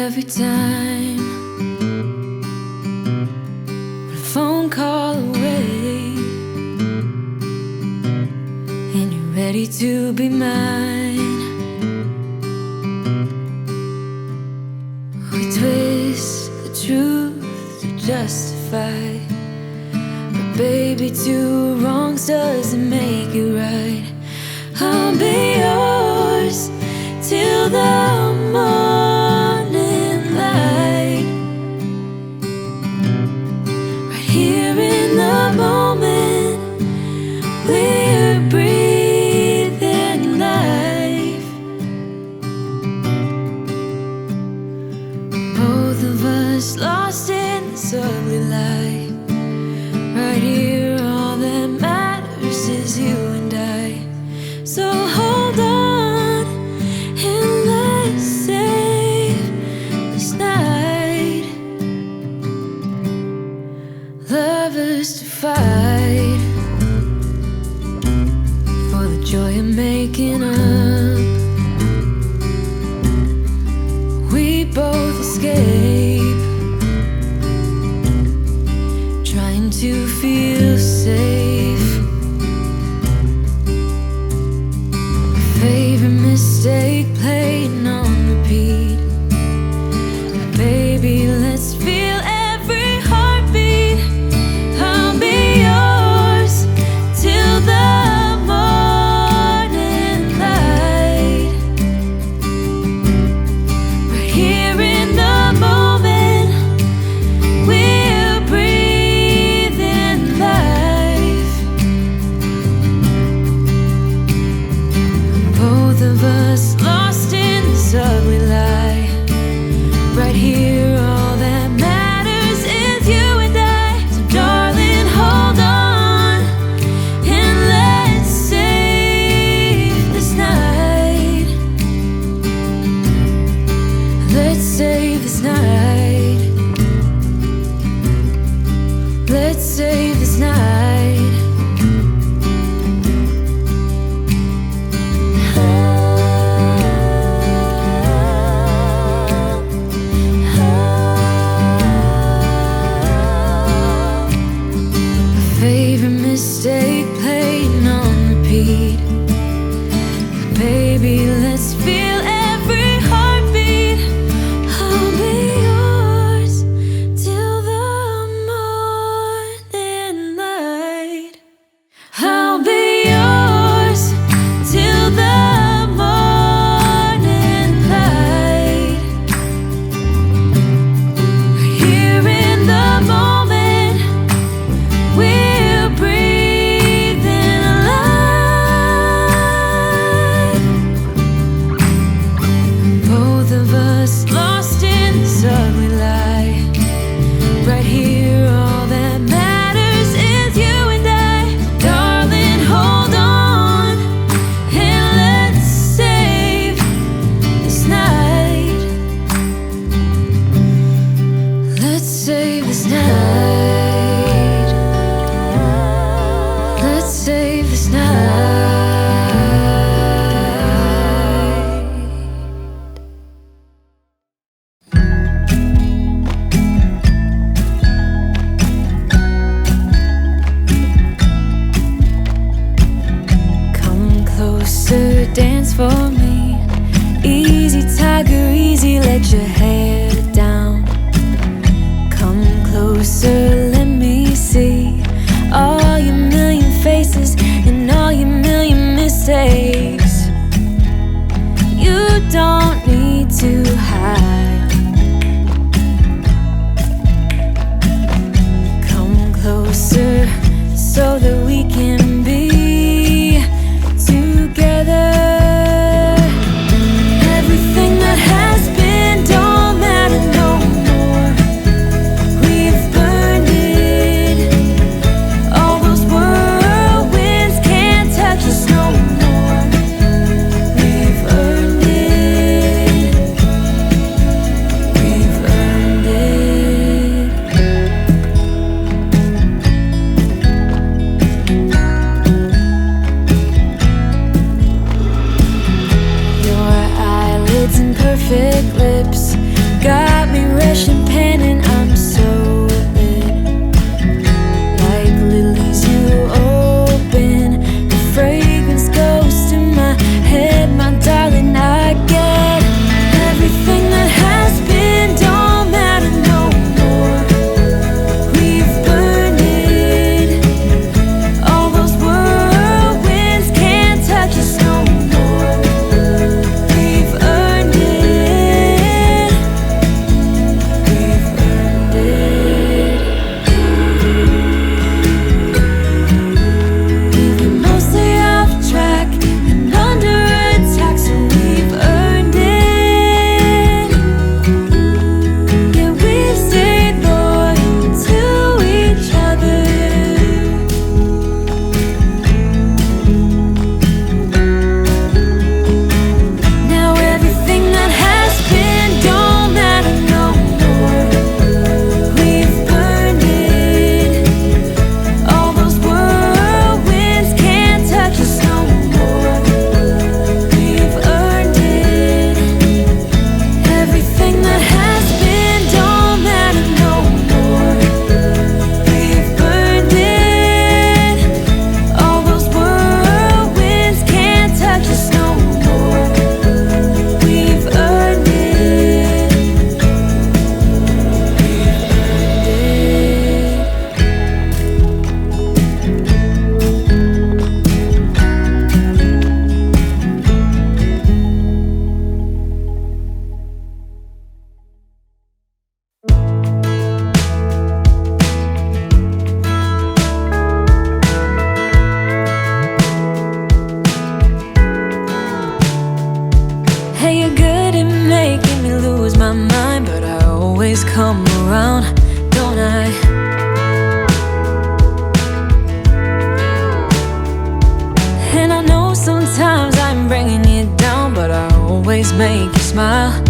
every time. One phone call away, and you're ready to be mine. We twist the truth to justify, but baby, two wrongs doesn't make it right. I'll be yours till the morning light, right here in the moment. We're breathing life, both of us lost in this ugly light. Right here, all that matters is you and I. So hold on and let's save this night. Lovers to fight for the joy of making up. We both escape, trying to feel safe. Favorite mistake playing on repeat. Baby, let's feel every heartbeat. I'll be yours till the morning light, right here in the moment. We're breathing life, both of us lost in this ugly lie. Right here, all that matters is you and I. So darling, hold on and let's save this night. Let's save this night. Let's save this night. Favorite mistake playing on repeat. Baby, let's feel every heartbeat. I'll be yours till the morning light. I'll be yours till the morning light, right here in the moment. We're breathing alive, both of us lost in this ugly lie. Right here, all that matters is you and I. Darling, hold on and let's save this night. Let's save this night. Let's save this night. Come closer, dance for me. Easy, tiger, easy, let your hair down. Come closer, let me see all your million faces and all your million mistakes. You don't need to hide. Come closer so that we can be together. Everything that has been done come around, don't I? And I know sometimes I'm bringing you down, but I always make you smile.